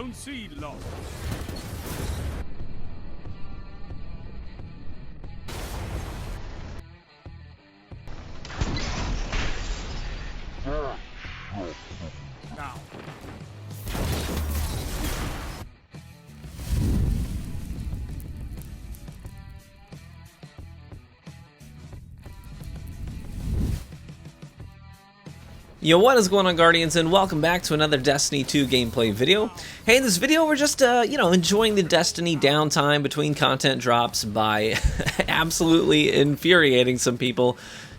Don't see lost. Now. Yo, what is going on, Guardians, and welcome back to another Destiny 2 gameplay video. Hey, in this video, we're just, enjoying the Destiny downtime between content drops by absolutely infuriating some people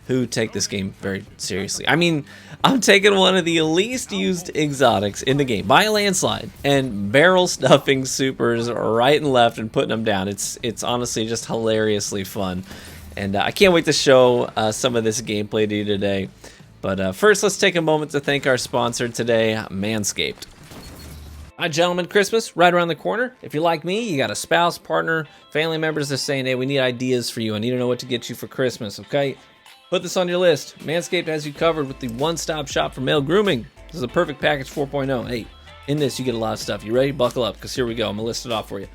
who take this game very seriously. I mean, I'm taking one of the least used exotics in the game by a landslide and barrel stuffing supers right and left and putting them down. It's honestly just hilariously fun, and I can't wait to show some of this gameplay to you today. But first, let's take a moment to thank our sponsor today, Manscaped. Hi, gentlemen, Christmas right around the corner. If you're like me, you got a spouse, partner, family members that's saying, hey, we need ideas for you. I need to know what to get you for Christmas, okay? Put this on your list. Manscaped has you covered with the one-stop shop for male grooming. This is a perfect package 4.0. Hey, in this, you get a lot of stuff. You ready? Buckle up, because here we go. I'm going to list it off for you.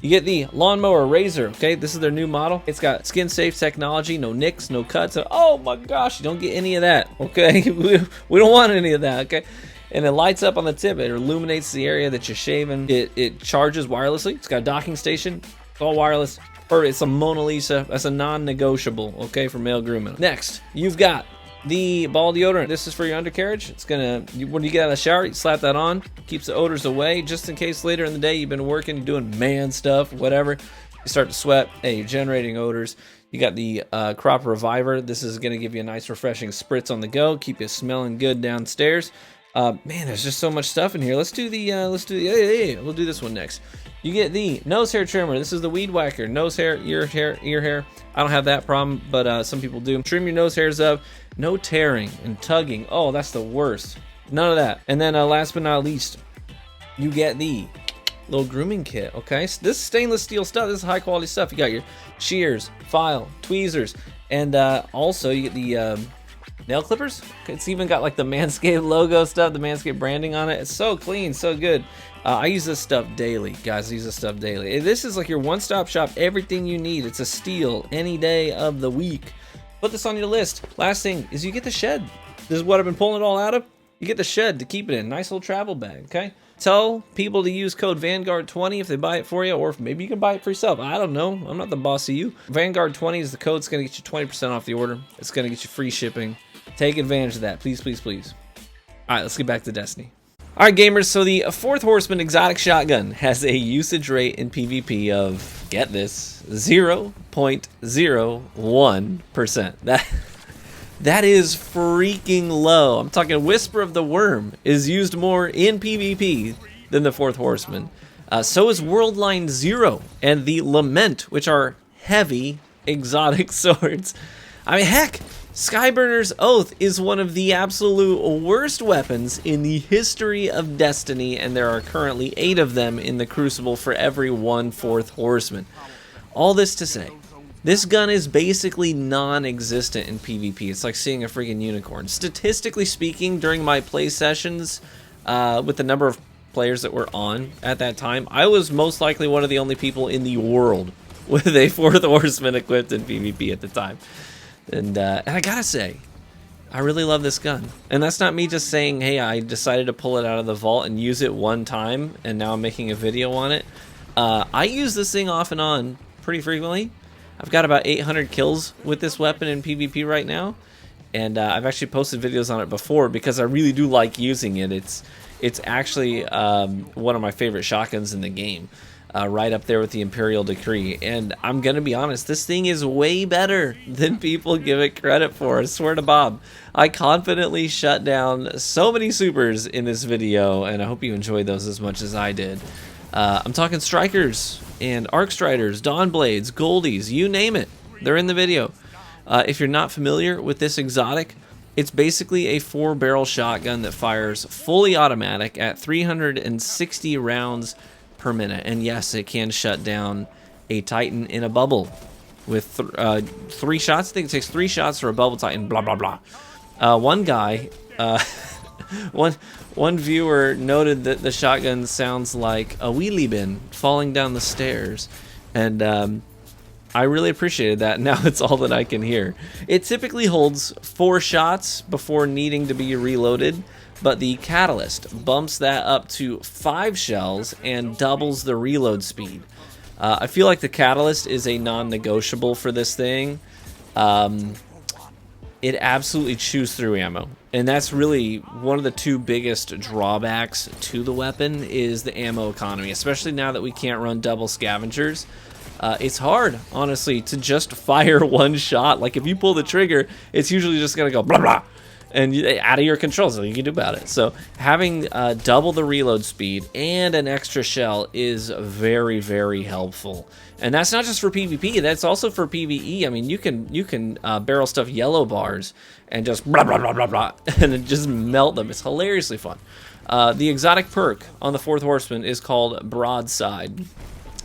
You get the lawnmower razor, okay? This is their new model. It's got skin-safe technology, no nicks, no cuts. Oh my gosh, you don't get any of that, okay? We don't want any of that, okay? And it lights up on the tip. It illuminates the area that you're shaving. It charges wirelessly. It's got a docking station. It's all wireless. Or it's a Mona Lisa. That's a non-negotiable, okay, for male grooming. Next, you've got the ball deodorant. This is for your undercarriage. It's gonna, when you get out of the shower, you slap that on. Keeps the odors away, just in case later in the day you've been working, you're doing man stuff, whatever. You start to sweat. Hey, you're generating odors. You got the crop reviver. This is gonna give you a nice, refreshing spritz on the go. Keep you smelling good downstairs. Man, there's just so much stuff in here. We'll do this one next. You get the nose hair trimmer. This is the weed whacker. Nose hair, ear hair. I don't have that problem, but some people do. Trim your nose hairs up. No tearing and tugging. Oh, that's the worst. None of that. And then last but not least, you get the little grooming kit, okay? So this is stainless steel stuff. This is high quality stuff. You got your shears, file, tweezers, and also you get the nail clippers. It's even got like the Manscaped logo stuff, the Manscaped branding on it. It's so clean, so good. I use this stuff daily, guys. I use this stuff daily. This is like your one-stop shop, everything you need. It's a steal any day of the week. Put this on your list. Last thing is you get the shed. This is what I've been pulling it all out of. You get the shed to keep it in. Nice little travel bag, okay? Tell people to use code Vanguard20 if they buy it for you, or if maybe you can buy it for yourself. I don't know. I'm not the boss of you. Vanguard20 is the code. It's going to get you 20% off the order. It's going to get you free shipping. Take advantage of that. Please, please, please. All right, let's get back to Destiny. All right, gamers, so the 4th Horseman exotic shotgun has a usage rate in PvP of, get this, 0.01%. That is freaking low. I'm talking Whisper of the Worm is used more in PvP than the 4th Horseman. So is Worldline 0 and the Lament, which are heavy exotic swords. I mean, heck, Skyburner's Oath is one of the absolute worst weapons in the history of Destiny, and there are currently 8 of them in the Crucible for every 1 4th Horseman. All this to say, this gun is basically non-existent in PvP. It's like seeing a freaking unicorn. Statistically speaking, during my play sessions, with the number of players that were on at that time, I was most likely one of the only people in the world with a 4th Horseman equipped in PvP at the time. And I gotta say, I really love this gun. And that's not me just saying, hey, I decided to pull it out of the vault and use it one time, and now I'm making a video on it. I use this thing off and on pretty frequently. I've got about 800 kills with this weapon in PvP right now. And I've actually posted videos on it before because I really do like using it. It's actually one of my favorite shotguns in the game. Right up there with the Imperial Decree. And I'm gonna be honest, this thing is way better than people give it credit for. I swear to Bob, I confidently shut down so many supers in this video, and I hope you enjoyed those as much as I did. I'm talking Strikers and Arc Striders, Dawn Blades, Goldies, you name it, they're in the video. If you're not familiar with this exotic, it's basically a 4-barrel shotgun that fires fully automatic at 360 rounds per minute, and yes, it can shut down a Titan in a bubble with 3 shots. I think it takes 3 shots for a bubble Titan. Blah blah blah. One guy one viewer noted that the shotgun sounds like a wheelie bin falling down the stairs, and I really appreciated that. Now it's all that I can hear. It typically holds 4 shots before needing to be reloaded, but the Catalyst bumps that up to 5 shells and doubles the reload speed. I feel like the Catalyst is a non-negotiable for this thing. It absolutely chews through ammo, and that's really one of the 2 biggest drawbacks to the weapon is the ammo economy, especially now that we can't run double scavengers. It's hard, honestly, to just fire 1 shot. Like, if you pull the trigger, it's usually just gonna go blah blah, and out of your control, so you can do about it. So having double the reload speed and an extra shell is very, very helpful. And that's not just for PvP, that's also for PvE. I mean, you can barrel stuff yellow bars and just blah blah blah blah blah, and then just melt them. It's hilariously fun. The exotic perk on the 4th Horseman is called Broadside,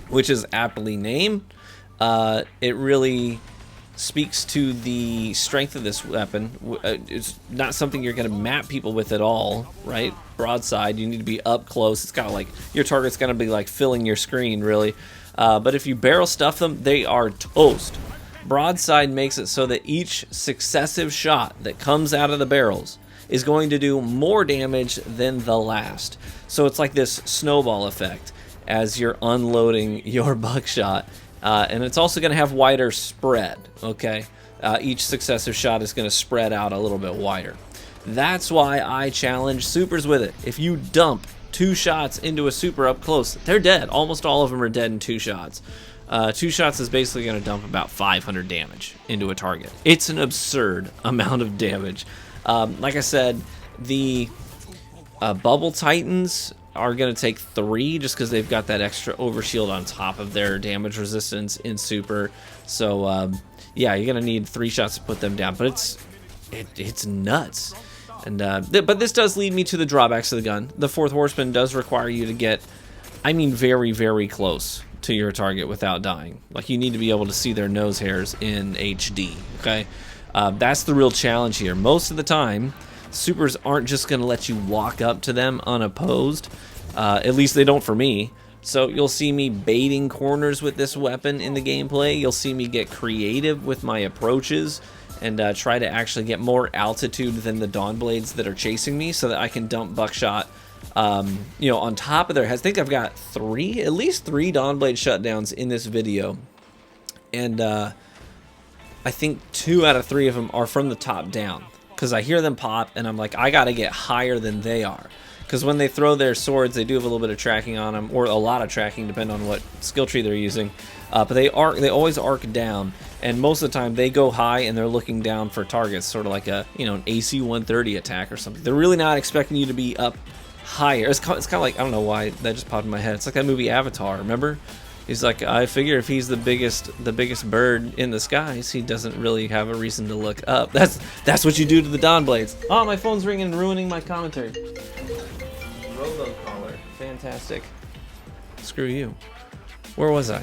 which is aptly named. It really speaks to the strength of this weapon. It's not something you're going to map people with at all, right? Broadside, you need to be up close. It's got like, your target's going to be like filling your screen, really. But if you barrel stuff them, they are toast. Broadside makes it so that each successive shot that comes out of the barrels is going to do more damage than the last. So it's like this snowball effect as you're unloading your buckshot. And it's also going to have wider spread, okay? Each successive shot is going to spread out a little bit wider. That's why I challenge supers with it. If you dump 2 shots into a super up close, they're dead. Almost all of them are dead in 2 shots. 2 shots is basically going to dump about 500 damage into a target. It's an absurd amount of damage. Like I said, the Bubble Titans are going to take 3 just because they've got that extra overshield on top of their damage resistance in super. So yeah, you're going to need 3 shots to put them down, but it's nuts. And but this does lead me to the drawbacks of the gun. The 4th Horseman does require you to get, I mean, very, very close to your target without dying. Like, you need to be able to see their nose hairs in HD, okay? That's the real challenge here. Most of the time, supers aren't just going to let you walk up to them unopposed. At least they don't for me. So you'll see me baiting corners with this weapon in the gameplay. You'll see me get creative with my approaches and try to actually get more altitude than the Dawn Blades that are chasing me so that I can dump buckshot, you know, on top of their heads. I think I've got at least 3 Dawn Blade shutdowns in this video. And I think 2 out of 3 of them are from the top down, because I hear them pop and I'm like, I gotta get higher than they are. Because when they throw their swords, they do have a little bit of tracking on them, or a lot of tracking depending on what skill tree they're using. But they always arc down, and most of the time they go high and they're looking down for targets, sort of like a, you know, an AC 130 attack or something. They're really not expecting you to be up higher. It's kind of like, I don't know why that just popped in my head. It's like that movie Avatar, remember? He's like, I figure if he's the biggest bird in the skies, he doesn't really have a reason to look up. That's what you do to the Dawn Blades. Oh, my phone's ringing and ruining my commentary. Robocaller, fantastic. Screw you. Where was I?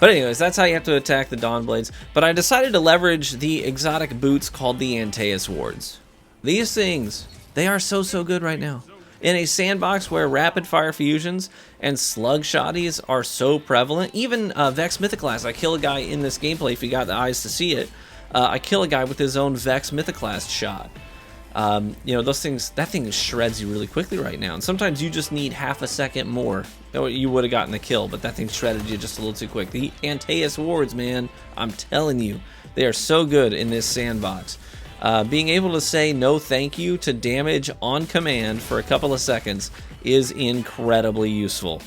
But anyways, that's how you have to attack the Dawn Blades. But I decided to leverage the exotic boots called the Antaeus wards. These things, they are so good right now. In a sandbox where rapid fire fusions and slug shotties are so prevalent, even Vex Mythoclast, I kill a guy in this gameplay, if you got the eyes to see it, I kill a guy with his own Vex Mythoclast shot. You know, those things, that thing shreds you really quickly right now, and sometimes you just need half a second more. You would have gotten the kill, but that thing shredded you just a little too quick. The Antaeus wards, man, I'm telling you, they are so good in this sandbox. Being able to say no thank you to damage on command for a couple of seconds is incredibly useful.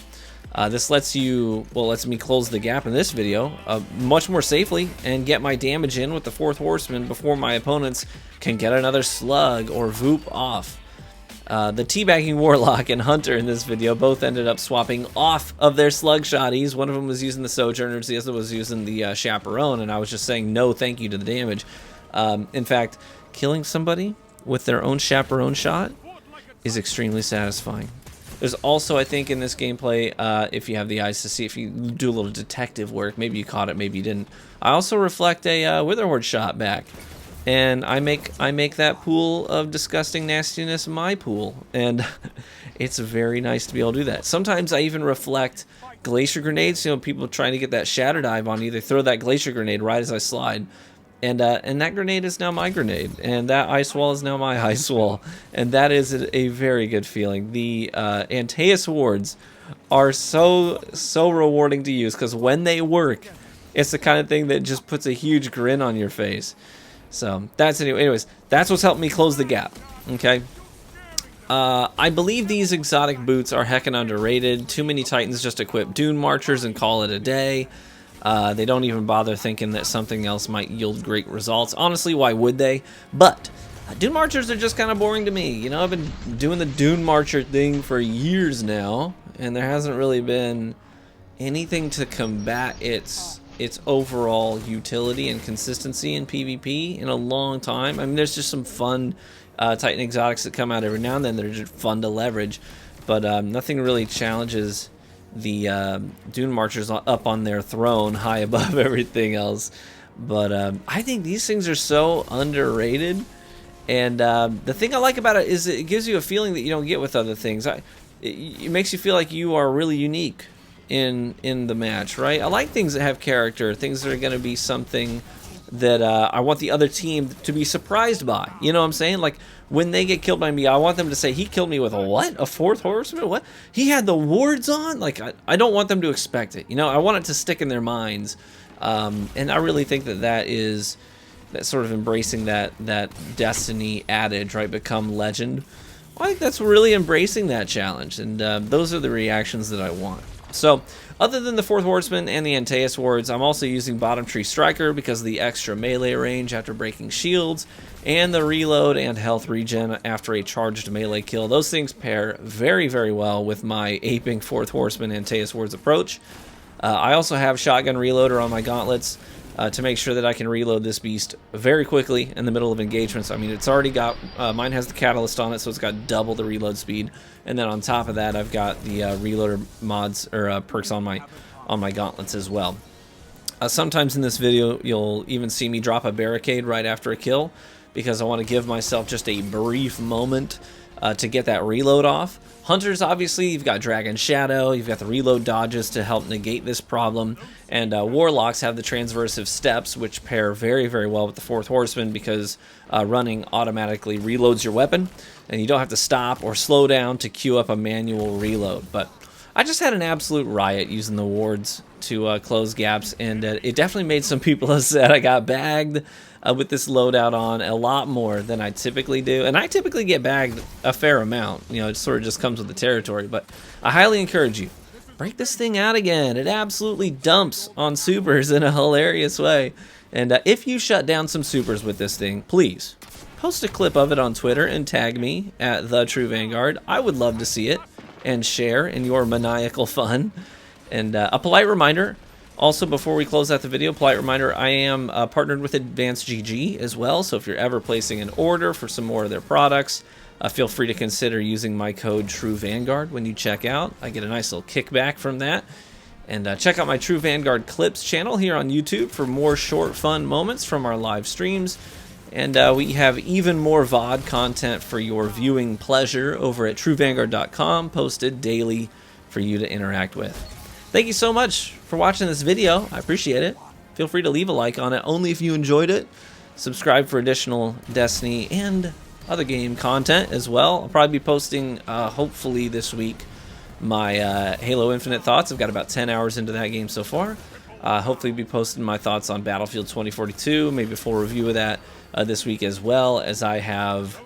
This lets me close the gap in this video much more safely and get my damage in with the 4th Horseman before my opponents can get another slug or voop off. The teabagging Warlock and Hunter in this video both ended up swapping off of their slug shotties. One of them was using the Sojourners, the other was using the Chaperone, and I was just saying no thank you to the damage. In fact, killing somebody with their own Chaperone shot is extremely satisfying. There's also, I think, in this gameplay, if you have the eyes to see, if you do a little detective work, maybe you caught it, maybe you didn't. I also reflect a Witherhoard shot back. and I make that pool of disgusting nastiness my pool, and it's very nice to be able to do that. Sometimes I even reflect glacier grenades. You know, people trying to get that shatter dive on you, they throw that glacier grenade right as I slide, and that grenade is now my grenade, and that ice wall is now my ice wall, and that is a very good feeling. The Antaeus wards are so rewarding to use, because when they work, it's the kind of thing that just puts a huge grin on your face. So that's anyways, that's what's helped me close the gap. Okay. I believe these exotic boots are heckin' underrated. Too many Titans just equip Dune Marchers and call it a day. They don't even bother thinking that something else might yield great results. Honestly, why would they? But Dune Marchers are just kind of boring to me. You know, I've been doing the Dune Marcher thing for years now, and there hasn't really been anything to combat its overall utility and consistency in PvP in a long time. I mean, there's just some fun Titan exotics that come out every now and then that are just fun to leverage, but nothing really challenges the Dune Marchers up on their throne high above everything else. But I think these things are so underrated, and the thing I like about it is it gives you a feeling that you don't get with other things. It makes you feel like you are really unique in the match, right? I like things that have character, things that are going to be something that I want the other team to be surprised by. You know what I'm saying? Like, when they get killed by me, I want them to say, he killed me with a what? A 4th Horseman? What? He had the wards on? Like, I don't want them to expect it. You know, I want it to stick in their minds. And I really think that is that sort of embracing that Destiny adage, right? Become legend. I think that's really embracing that challenge. And those are the reactions that I want. So, other than the 4th Horseman and the Antaeus wards, I'm also using Bottom Tree Striker because of the extra melee range after breaking shields, and the reload and health regen after a charged melee kill. Those things pair very, very well with my aping 4th Horseman Antaeus wards approach. I also have Shotgun Reloader on my gauntlets to make sure that I can reload this beast very quickly in the middle of engagements. I mean, it's already got, mine has the Catalyst on it, so it's got double the reload speed. And then on top of that, I've got the reloader mods or perks on my gauntlets as well. Sometimes in this video, you'll even see me drop a barricade right after a kill, because I want to give myself just a brief moment to get that reload off. Hunters, obviously, you've got Dragon Shadow, you've got the reload dodges to help negate this problem, and Warlocks have the transversive steps, which pair very, very well with the 4th Horseman, because running automatically reloads your weapon, and you don't have to stop or slow down to queue up a manual reload. But I just had an absolute riot using the wards to close gaps, and it definitely made some people upset. I got bagged with this loadout on a lot more than I typically do, and I typically get bagged a fair amount. You know, it sort of just comes with the territory, but I highly encourage you, break this thing out again. It absolutely dumps on supers in a hilarious way, and if you shut down some supers with this thing, please post a clip of it on Twitter and tag me at The True Vanguard. I would love to see it and share in your maniacal fun. And a polite reminder, also, before we close out the video, polite reminder, I am partnered with Advanced GG as well, so if you're ever placing an order for some more of their products, feel free to consider using my code True Vanguard when you check out. I get a nice little kickback from that. And check out my True Vanguard Clips channel here on YouTube for more short, fun moments from our live streams. And we have even more VOD content for your viewing pleasure over at TrueVanguard.com, posted daily for you to interact with. Thank you so much for watching this video. I appreciate it. Feel free to leave a like on it, only if you enjoyed it. Subscribe for additional Destiny and other game content as well. I'll probably be posting, hopefully this week, my Halo Infinite thoughts. I've got about 10 hours into that game so far. Hopefully be posting my thoughts on Battlefield 2042, maybe a full review of that this week, as well as I have,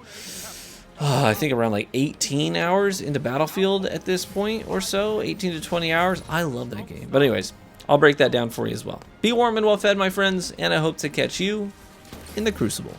I think around like 18 hours into Battlefield at this point or so, 18 to 20 hours. I love that game. But anyways, I'll break that down for you as well. Be warm and well fed, my friends, and I hope to catch you in the Crucible.